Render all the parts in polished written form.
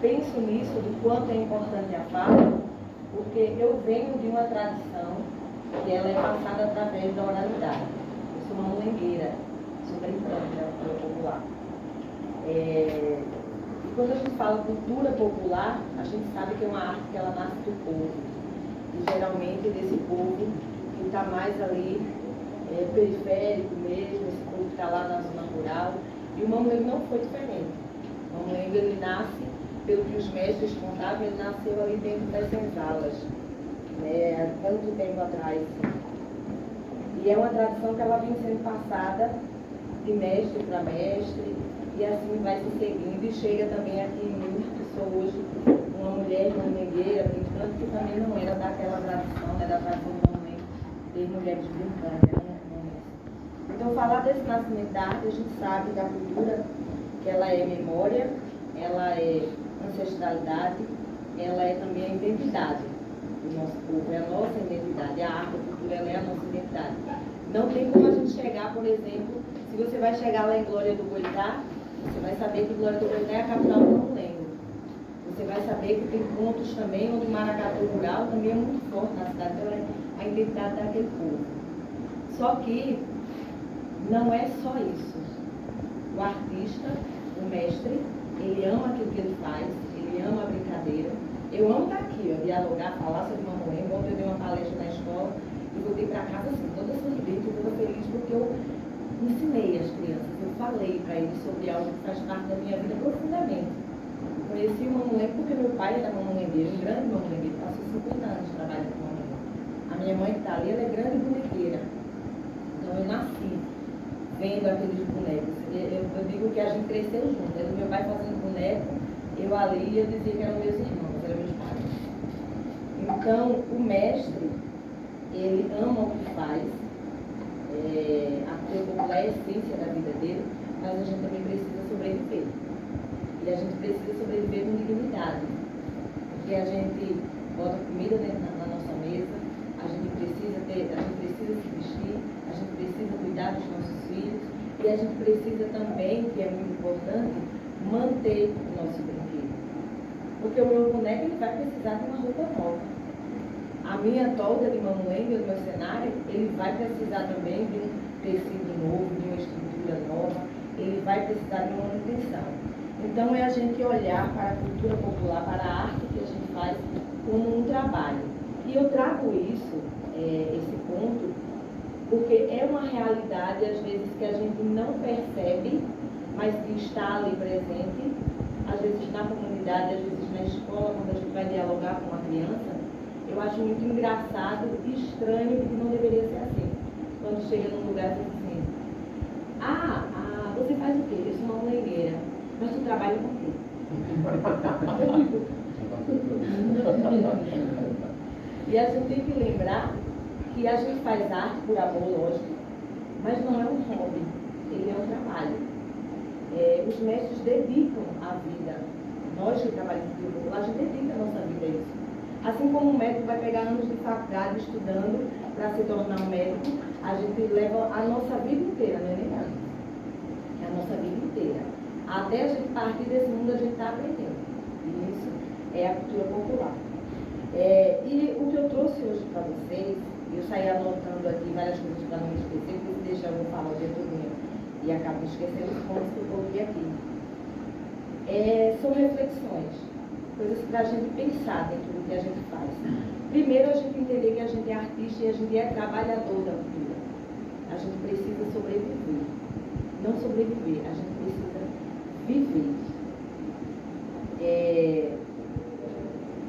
penso nisso, do quanto é importante a fala, porque eu venho de uma tradição que ela é passada através da oralidade. Eu sou uma mulengueira, sou brincante da cultura popular. E quando a gente fala cultura popular, a gente sabe que é uma arte que ela nasce do povo. E geralmente desse povo que está mais ali, periférico mesmo, esse povo que está lá na zona rural. E o mamulengo não foi diferente. O mamulengo, ele nasce, pelo que os mestres contavam, ele nasceu ali dentro das senzalas, há tanto tempo atrás. E é uma tradição que ela vem sendo passada de mestre para mestre, e assim vai se seguindo, e chega também aqui em mim, que sou hoje uma mulher mamulengueira, brincante, que também não era daquela tradição, da tradição do mamulengo, de mulheres brincando, né? Então, falar desse nascimento da arte, a gente sabe da cultura que ela é memória, ela é ancestralidade, ela é também a identidade do nosso povo, é a nossa identidade. A arte, a cultura, ela é a nossa identidade. Não tem como a gente chegar, por exemplo, se você vai chegar lá em Glória do Goitá, você vai saber que Glória do Goitá é a capital do mamulengo. Você vai saber que tem pontos também onde o maracatu rural também é muito forte na cidade, então é a identidade daquele povo. Só que não é só isso. O artista, o mestre, ele ama aquilo que ele faz, ele ama a brincadeira. Eu amo estar aqui, dialogar, falar sobre mamulengo. Ontem eu dei uma palestra na escola e voltei para casa assim, toda sorridente, toda feliz, porque eu ensinei as crianças, eu falei para eles sobre algo que faz parte da minha vida profundamente. Conheci o mamulengo porque meu pai era mamulengueiro, um grande mamulengueiro, passou 50 anos trabalhando com mamulengo. A minha mãe que está ali, ela é grande bonequeira. Então eu nasci vendo aqueles bonecos. Eu digo que a gente cresceu junto. Era meu pai fazendo boneco, eu ali, eu dizia que eram meus irmãos, eram meus pais. Então, o mestre, ele ama o que faz, a cultura popular é a essência da vida dele, mas a gente também precisa sobreviver. E a gente precisa sobreviver com dignidade. Porque a gente bota comida dentro na nossa mesa, a gente precisa se vestir, a gente precisa cuidar dos nossos filhos, e a gente precisa também, que é muito importante, manter o nosso brinquedo. Porque o meu boneco, ele vai precisar de uma roupa nova. A minha tolda de mamulengo, do meu cenário, ele vai precisar também de um tecido novo, de uma estrutura nova, ele vai precisar de uma manutenção. Então é a gente olhar para a cultura popular, para a arte que a gente faz como um trabalho. E eu trago isso, esse ponto, porque é uma realidade, às vezes, que a gente não percebe, mas que está ali presente, às vezes na comunidade, às vezes na escola, quando a gente vai dialogar com uma criança. Eu acho muito engraçado e estranho, porque não deveria ser assim. Quando chega num lugar e diz assim, você faz o quê? Eu sou uma mamulengueira, mas tu trabalha com o quê? E a gente tem que lembrar que a gente faz arte por amor, lógico, mas não é um hobby, ele é um trabalho. Os mestres dedicam a vida. Nós que trabalhamos com cultura popular, a gente dedica a nossa vida a isso. Assim como um médico vai pegar anos de faculdade estudando para se tornar um médico, a gente leva a nossa vida inteira, não é nem anos. É a nossa vida inteira. Até a gente partir desse mundo, a gente está aprendendo. E isso é a cultura popular. E o que eu trouxe hoje para vocês, eu saí anotando aqui várias coisas para não me esquecer, porque se deixar eu vou falar o dia todo e acabo esquecendo os pontos que eu coloquei aqui. São reflexões, coisas para a gente pensar dentro do que a gente faz. Primeiro, a gente entender que a gente é artista e a gente é trabalhador da cultura. A gente precisa sobreviver. Não sobreviver, a gente precisa viver.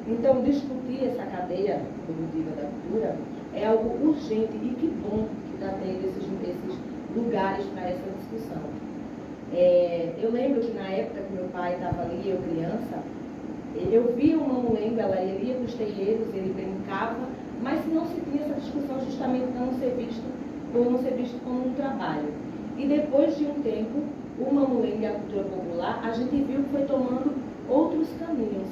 Então, discutir essa cadeia produtiva da cultura é algo urgente e que bom que está tendo esses lugares para essa discussão. Eu lembro que na época que meu pai estava ali, eu criança, eu via o mamulengo, ele ia para os terreiros, ele brincava, mas não se tinha essa discussão justamente por não ser visto como um trabalho. E depois de um tempo, o mamulengo e a cultura popular, a gente viu que foi tomando outros caminhos.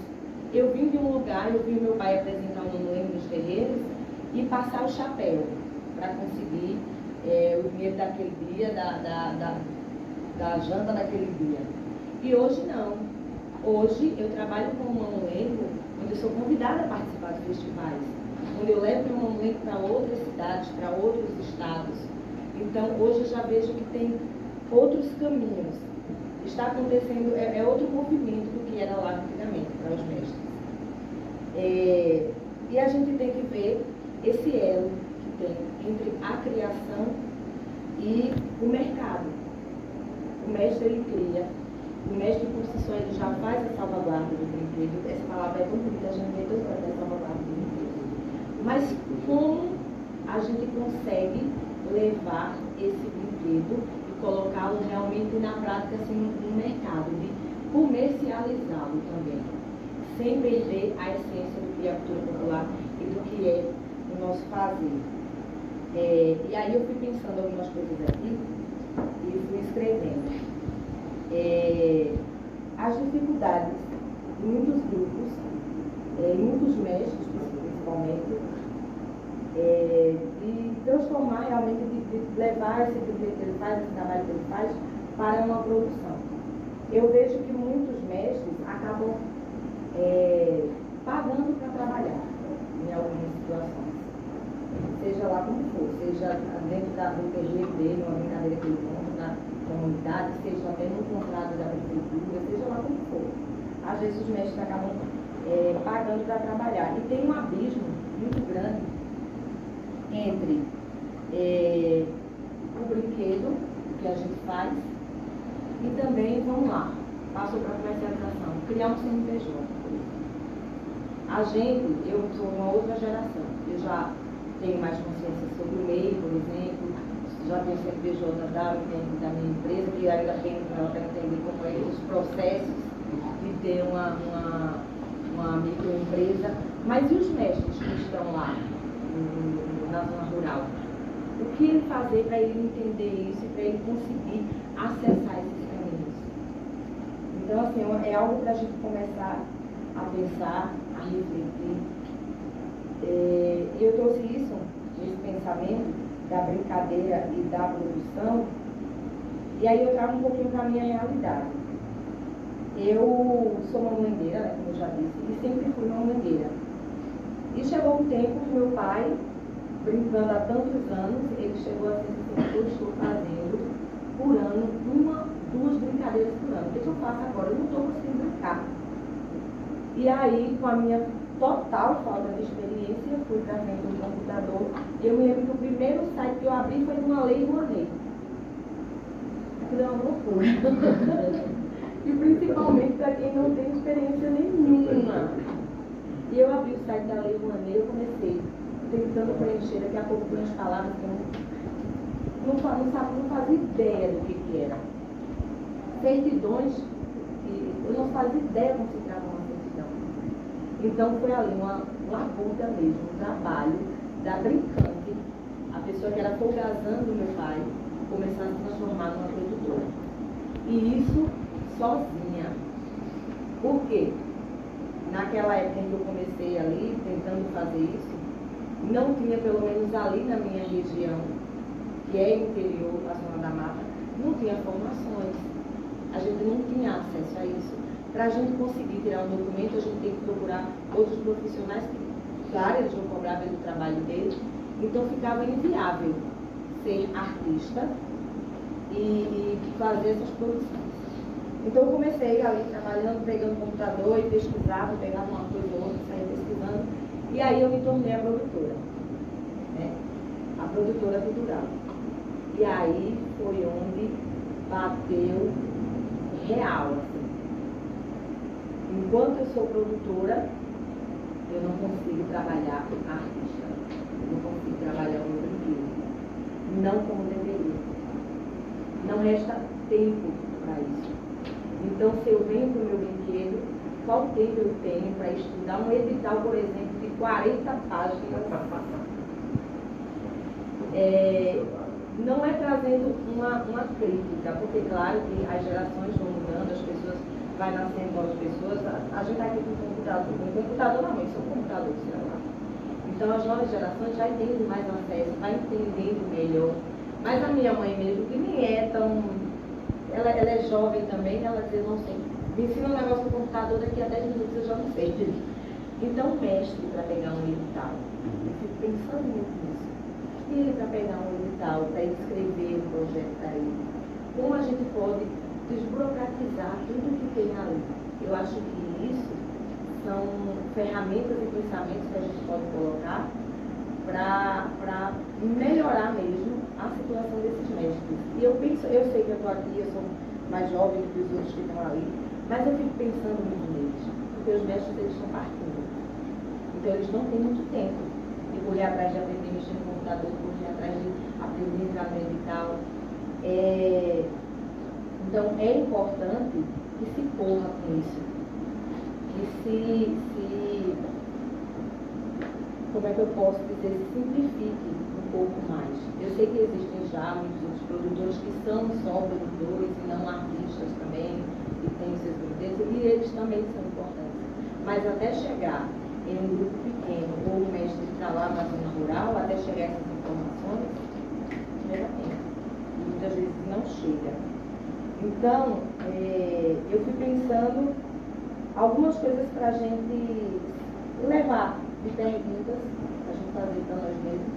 Eu vim de um lugar, eu vi o meu pai apresentar o mamulengo nos terreiros e passar o chapéu para conseguir o dinheiro daquele dia, da janta daquele dia. E hoje não. Hoje eu trabalho com o Mamoeiro, onde eu sou convidada a participar de festivais, onde eu levo meu Mamoeiro para outras cidades, para outros estados. Então hoje eu já vejo que tem outros caminhos. Está acontecendo, é outro movimento do que era lá antigamente para os mestres. E a gente tem que ver esse elo que tem entre a criação e o mercado. O mestre ele cria, o mestre por si só ele já faz a salvaguarda do brinquedo. Essa palavra é tão bonita, a gente vê toda hora a salvaguarda do brinquedo. Mas como a gente consegue levar esse brinquedo e colocá-lo realmente na prática assim, no mercado, de comercializá-lo também, sem perder a essência do que é a cultura popular e do que é o nosso fazer. E aí eu fui pensando algumas coisas aqui e fui escrevendo. As dificuldades de muitos grupos, muitos mestres principalmente, de transformar realmente, de levar esse brinquedo que ele faz, esse trabalho que ele faz, para uma produção. Eu vejo que muitos mestres acabam pagando para trabalhar em algumas situações. Seja lá como for, seja dentro do PG dele, uma brincadeira que ele monta na comunidade, seja até no contrato da prefeitura, seja lá como for. Às vezes os mestres acabam pagando para trabalhar. E tem um abismo muito grande entre o brinquedo, o que a gente faz, e também, vamos lá, passou para a comercialização, criar um CNPJ. Eu sou uma outra geração, eu já tenho mais consciência sobre o MEI, por exemplo, já tenho CNPJ da minha empresa, que ainda tenho para entender como é os processos de ter uma microempresa. Mas e os mestres que estão lá na zona rural? O que ele fazer para ele entender isso e para ele conseguir acessar esses caminhos? Então, assim, é algo para a gente começar a pensar, a refletir. E eu trouxe isso, esse pensamento da brincadeira e da produção, e aí eu trago um pouquinho para a minha realidade. Eu sou mamangueira, né, como eu já disse, e sempre fui mamangueira. E chegou um tempo que meu pai, brincando há tantos anos, ele chegou a dizer assim: eu estou fazendo por ano 2 brincadeiras por ano. O que eu faço agora? Eu não estou conseguindo brincar. E aí, com a minha total falta de experiência, eu fui para frente do computador. Eu me lembro que o primeiro site que eu abri foi de uma lei Rouanet. Aquilo é uma loucura. E principalmente para quem não tem experiência nenhuma. E eu abri o site da lei Rouanet, eu comecei tentando preencher, daqui a pouco umas palavras que eu não fazia ideia do que era. Certidões, eu não fazia ideia como se trava uma certidão. Então foi ali uma labuta mesmo, um trabalho da brincante, a pessoa que era folgazando meu pai, começando a se transformar numa produtora. E isso sozinha. Por quê? Naquela época em que eu comecei ali, tentando fazer isso, não tinha, pelo menos ali na minha região, que é interior, a zona da mata, não tinha formações. A gente não tinha acesso a isso. Para a gente conseguir tirar um documento, a gente tem que procurar outros profissionais que, claro, eles vão cobrar pelo trabalho deles. Então ficava inviável ser artista e fazer essas produções. Então eu comecei ali trabalhando, pegando o computador e pesquisava, pegava uma coisa ou outra, saía pesquisando. E aí eu me tornei a produtora, né? A produtora cultural. E aí foi onde bateu real, assim. Enquanto eu sou produtora, eu não consigo trabalhar artista. Eu não consigo trabalhar o meu brinquedo. Não como deveria. Não resta tempo para isso. Então, se eu venho para o meu brinquedo, qual tempo eu tenho para estudar um edital, por exemplo, de 40 páginas? Não é trazendo uma crítica, porque claro que as gerações vão mudando, as pessoas vai nascendo novas pessoas, a gente está aqui com o computador na mão, isso é um computador, sei lá. Então as novas gerações já entendem mais acesso, vai entendendo melhor. Mas a minha mãe mesmo, que nem é tão... Ela é jovem também, ela diz, eu não sei Me ensina um negócio no computador, daqui a 10 minutos eu já não sei. Então, mestre para pegar um edital. Eu fico pensando muito nisso. E ele para pegar um edital, para ele escrever um projeto para ele. Como a gente pode desburocratizar tudo que tem ali? Eu acho que isso são ferramentas e pensamentos que a gente pode colocar para melhorar mesmo a situação desses mestres. E eu penso, eu sei que eu estou aqui, eu sou mais jovem que os outros que estão ali, mas eu fico pensando muito neles, porque os mestres eles estão partindo. Então eles não têm muito tempo de correr atrás de aprender a mexer no computador, correr atrás de aprender a entrar no edital. Então é importante que se corra com isso, que se como é que eu posso dizer, se simplifique um pouco mais. Eu sei que existem já muitos outros produtores que são só produtores e não artistas também, que têm seus produtores, e eles também são importantes. Mas até chegar em um grupo pequeno, ou o mestre está lá na zona rural, até chegar essas informações, leva tempo. E muitas vezes não chega. Então, eu fui pensando algumas coisas para a gente levar de perguntas para a gente fazer para nós mesmos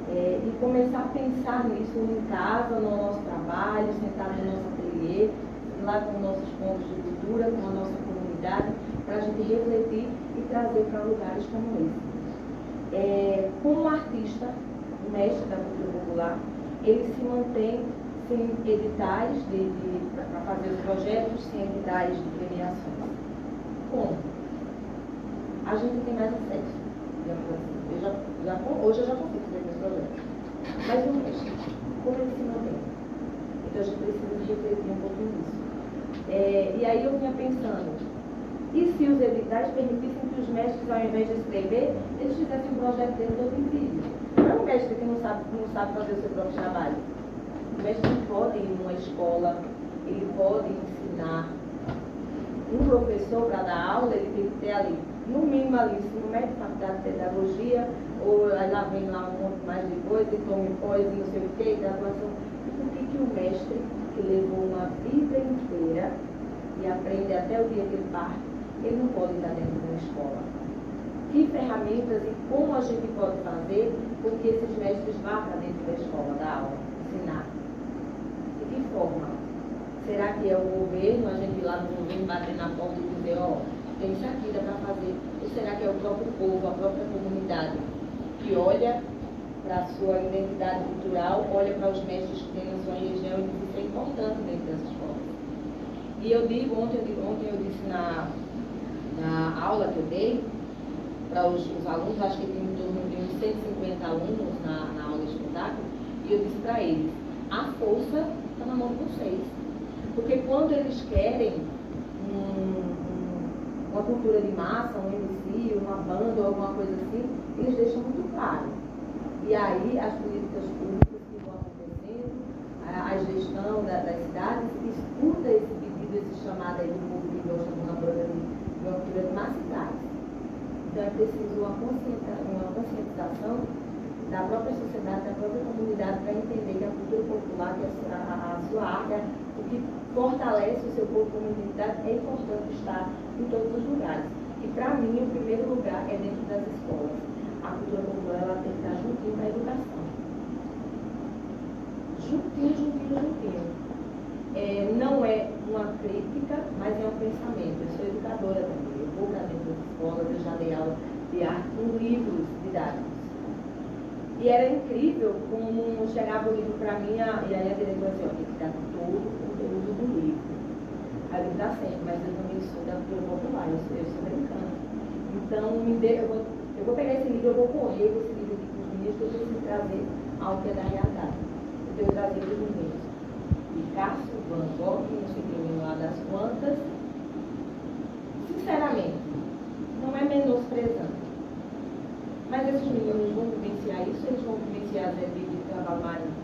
e começar a pensar nisso em casa, no nosso trabalho, sentado no nosso ateliê, lá com nossos pontos de cultura, com a nossa comunidade, para a gente refletir e trazer para lugares como esse. Como artista, mestre da cultura popular, ele se mantém sem editais para fazer os projetos, sem editais de premiações. Como? A gente tem mais acesso, digamos assim. Hoje eu já consigo fazer meus projetos. Mas o mestre, como ele se mantém? Então a gente precisa refletir um pouco nisso. E aí eu vinha pensando, e se os editais permitissem que os mestres, ao invés de escrever, eles fizessem um projeto dele todo em vídeo? Não é um mestre que não sabe fazer o seu próprio trabalho. O mestre pode ir numa escola, ele pode ensinar. Um professor para dar aula, ele tem que ter ali, no mínimo ali, ensino médio, faculdade de pedagogia, ou lá vem lá um monte mais de coisa, tome pós, não sei o que, graduação. E por que o mestre, que levou uma vida inteira e aprende até o dia que ele parte, ele não pode estar dentro de uma escola? Que ferramentas e como a gente pode fazer com que esses mestres vá para dentro da escola, da aula, ensinar? De que forma? Será que é o governo, a gente ir lá no governo bater na porta e dizer, tem isso aqui, dá para fazer? Ou será que é o próprio povo, a própria comunidade, que olha para a sua identidade cultural, olha para os mestres que tem na sua região e diz, isso é importante dentro das escolas? E eu digo, ontem eu disse na aula que eu dei, para os alunos, acho que tem em torno de uns 150 alunos na aula de espetáculo, e eu disse para eles, a força está na mão de vocês. Porque quando eles querem uma cultura de massa, um MC, uma banda ou alguma coisa assim, eles deixam muito claro. E aí as políticas públicas que vão acontecendo, a gestão das cidades, escuta esse pedido, esse chamado aí do povo que gosta de uma banda de uma cultura de massa e traz. Então é preciso uma conscientização da própria sociedade, da própria comunidade, para entender que a cultura popular, que a sua arte, o que fortalece o seu povo como identidade, é importante estar em todos os lugares. E para mim, o primeiro lugar é dentro das escolas. A cultura popular ela tem que estar juntinho com a educação. Juntinho. Não é uma crítica, mas é um pensamento. Eu sou educadora também. Eu vou para dentro das escolas, eu já dei aula de arte com livros didáticos. E era incrível como chegava o livro para mim, e aí a diretora dizia, tem que dar todo o conteúdo do livro. Aí eu disse, dá sempre, mas eu também sou da cultura popular, eu sou brincando. Então, eu vou pegar esse livro, eu vou correr com esse livro aqui com os meninos, que eu preciso trazer algo que é da realidade. Então, eu trazia para os meninos. Picasso, Van Gogh, não sei quem lá das quantas. Sinceramente, não é menosprezando. Mas esses meninos vão vivenciar isso, eles vão vivenciar Zé de Cavalo Marinho,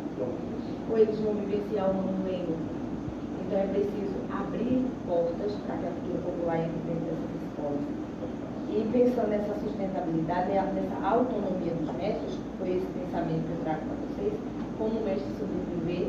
ou eles vão vivenciar o Manuelo. Então é preciso abrir portas para que a cultura popular entre dentro dessas escolas. E pensando nessa sustentabilidade, nessa autonomia dos mestres, que foi esse pensamento que eu trago para vocês, como o mestre sobreviver,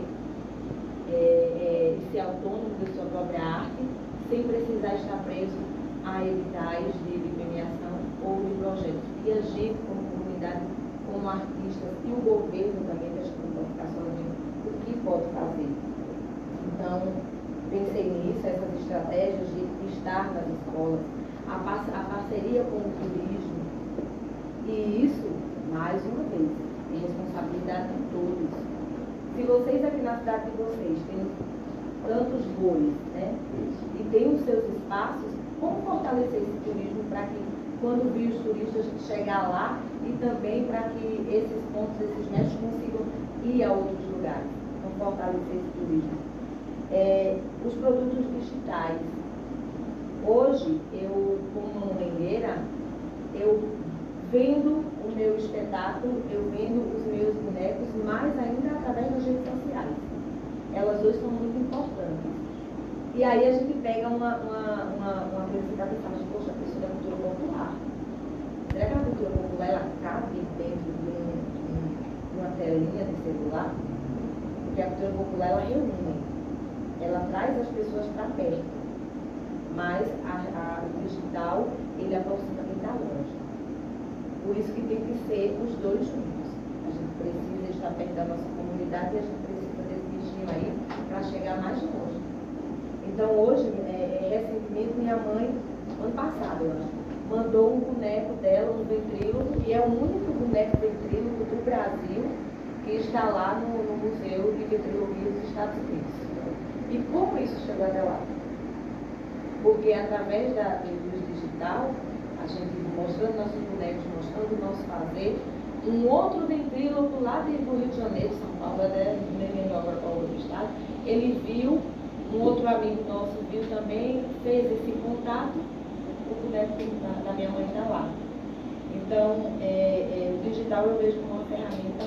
ser autônomo da sua própria arte, sem precisar estar preso a editais de premiação ou de projetos. E a gente, como comunidade, como artistas, e o governo também, que a gente não pode ficar sozinho, o que pode fazer. Então, pensei nisso, essas estratégias de estar nas escolas, a parceria com o turismo, e isso, mais uma vez, é responsabilidade de todos. Se vocês aqui na cidade de vocês têm tantos voos, né, e têm os seus espaços, como fortalecer esse turismo para que, quando vir os turistas, chegar lá e também para que esses pontos, esses mestres consigam ir a outros lugares. Então, fortalecer esse turismo. Os produtos digitais. Hoje, eu, como mangueira, eu vendo o meu espetáculo, eu vendo os meus bonecos, mais ainda através das redes sociais. Elas hoje são muito importantes. E aí a gente pega uma coisa que está pensando, poxa, a pessoa da cultura popular. Será que a cultura popular ela cabe dentro de uma telinha de celular? Porque a cultura popular ela reúne, ela traz as pessoas para perto. Mas o digital, ele aproxima quem está longe. Por isso que tem que ser os dois juntos. A gente precisa estar perto da nossa comunidade e a gente precisa desse bichinho aí para chegar mais longe. Então hoje, recentemente, minha mãe, ano passado, eu acho, mandou um boneco dela, um ventríloco, e é o único boneco ventríloco do Brasil que está lá no Museu de Ventriloquia dos Estados Unidos. E como isso chegou até lá? Porque através do digital, a gente mostrando nossos bonecos, mostrando o nosso fazer, um outro ventríloco lá do Rio de Janeiro, São Paulo, nem lembro agora qual outro estado, ele viu, um outro amigo nosso viu também, fez esse contato, o boneco da minha mãe está lá. Então, o digital eu vejo como uma ferramenta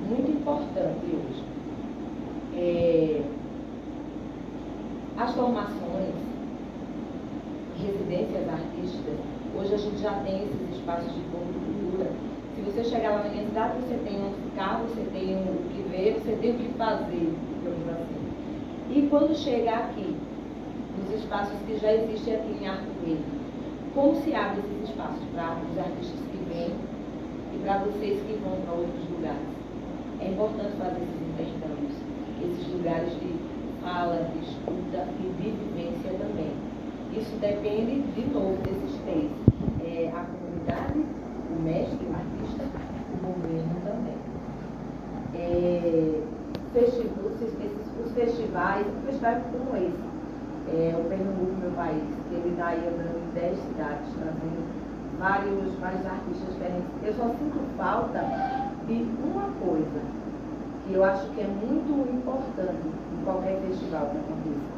muito importante hoje. As formações, residências artísticas, hoje a gente já tem esses espaços de cultura. Se você chegar lá na minha cidade, você tem onde ficar, você tem o que ver, você tem o que fazer, digamos assim. E quando chegar aqui, nos espaços que já existem aqui em Arco Verde, como se abre esses espaços para os artistas que vêm e para vocês que vão para outros lugares? É importante fazer esses intercâmbios, esses lugares de fala, de escuta e de vivência também. Isso depende, de novo, desses três. A comunidade, o mestre, o artista, o governo também. Os festivais como esse, o Pernambuco, meu país, que ele está aí andando em 10 cidades, trazendo vários artistas diferentes. Eu só sinto falta de uma coisa, que eu acho que é muito importante em qualquer festival que aconteça.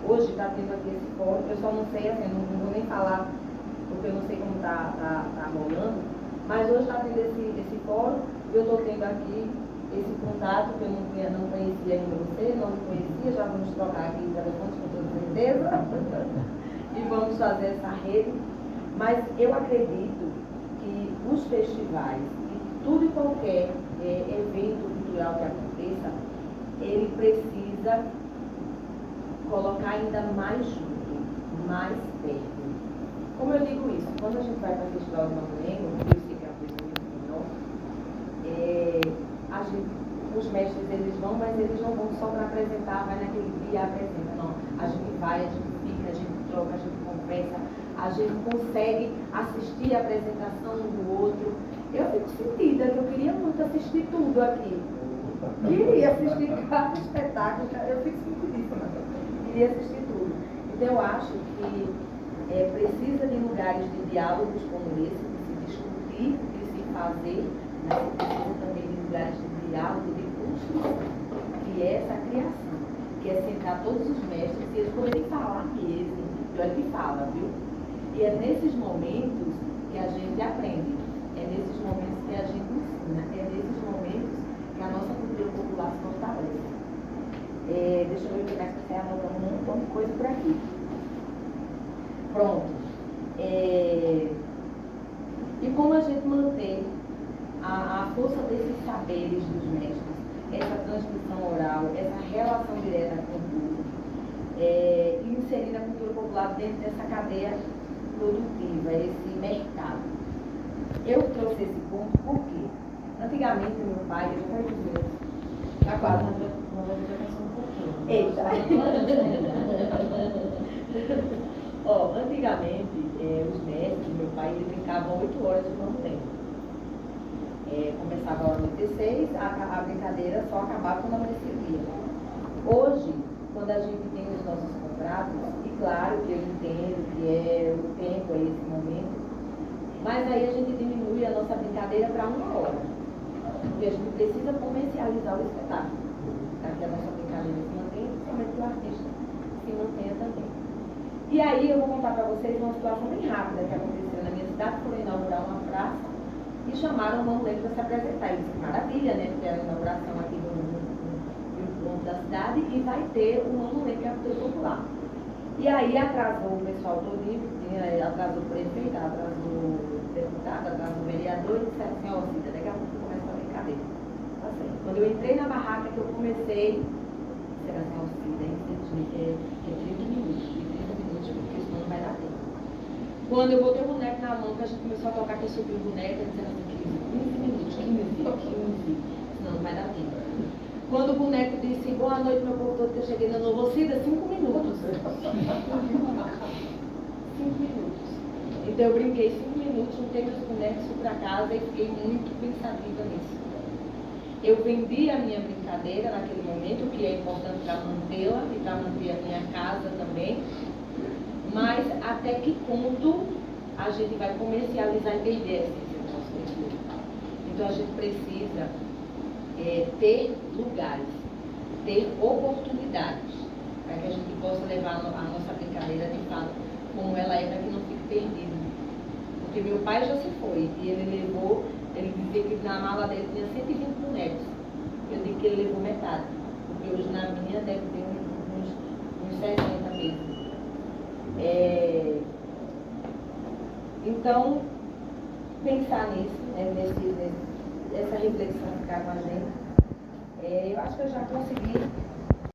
Hoje está tendo aqui esse fórum, eu só não sei, assim, não vou nem falar, porque eu não sei como está rolando, mas hoje está tendo esse fórum, eu estou tendo aqui esse contato que eu não conhecia ainda você, não me conhecia, já vamos trocar aqui telefones com toda certeza, e vamos fazer essa rede, mas eu acredito que os festivais, e tudo e qualquer evento cultural que aconteça, ele precisa colocar ainda mais junto, mais perto. Como eu digo isso? Quando a gente vai para o Festival de Mamulengo, eu sei que é uma coisa muito menor, os mestres eles vão, mas eles não vão só para apresentar, vai naquele dia apresenta, não. A gente vai, a gente fica, a gente troca, a gente conversa, a gente consegue assistir a apresentação um do outro. Eu fico sentida, que eu queria muito assistir tudo aqui. Queria assistir cada espetáculo, eu fico sentidíssima. Queria assistir tudo. Então eu acho que precisa de lugares de diálogos como esse, de se discutir, de se fazer, mas precisa também de lugares de diálogo, de construção, que é essa criação, que é sentar todos os mestres e eles poderem falar mesmo, e olha que fala, viu? E é nesses momentos que a gente aprende, é nesses momentos que a gente ensina, é nesses momentos que a nossa cultura popular se fortalece. Deixa eu ver o que mais que você anotando um monte de coisa por aqui. Pronto. E como a gente mantém a força desses saberes dos mestres, essa transmissão oral, essa relação direta com o público, e inserir a cultura popular dentro dessa cadeia produtiva, esse mercado. Eu trouxe esse ponto porque, antigamente, meu pai, ele já faz meses, está quase, um pouquinho. Eita! Antigamente, os mestres, meu pai, ele brincava 8 horas no mesmo tempo. Começava a anoitecer, a brincadeira só acabava quando amanhecia o dia. Hoje, quando a gente tem os nossos contratos, e claro que eu entendo que o tempo é esse momento, mas aí a gente diminui a nossa brincadeira para 1 hora, porque a gente precisa comercializar o espetáculo, para que a nossa brincadeira se mantenha, principalmente que o artista se mantenha também. E aí eu vou contar para vocês uma situação bem rápida que aconteceu na minha cidade. Foram inaugurar uma praça e chamaram o Mamuleiro para se apresentar. Eu disse, maravilha, né? Porque é a inauguração aqui no ponto da cidade e vai ter o Mamuleiro, que é a cultura popular. E aí atrasou o pessoal todinho, atrasou o prefeito, atrasou o deputado, atrasou o vereador, e disseram assim, ó, Cida, daqui a pouco começa a brincadeira. Tá certo. Quando eu entrei na barraca que eu comecei, disseram assim, ó, Cida, é 30 minutos. Porque senão não vai dar tempo. Quando eu botei o boneco na mão, que a gente começou a tocar, que eu subi o boneco, eu disse assim, 15 minutos, 15, senão não vai dar tempo. Quando o boneco disse, boa noite, meu povo todo, que eu cheguei na Novo Cida, 5 minutos. 5 minutos. Então eu brinquei 5 minutos, juntei meus bonecos, fui para casa e fiquei muito pensativa nisso. Eu vendi a minha brincadeira naquele momento, que é importante para mantê-la e para manter a minha casa também. Mas até que ponto a gente vai comercializar e perder a essência do nosso cultura? Então a gente precisa ter lugares, ter oportunidades, para que a gente possa levar a nossa brincadeira de fato como ela é, para que não fique perdido. Porque meu pai já se foi e ele dizia que na mala dele tinha 120 bonecos. Eu digo que ele levou metade, porque hoje na minha deve ter uns 60 mesmo. Então, pensar nisso, né, essa reflexão ficar com a gente, eu acho que eu já consegui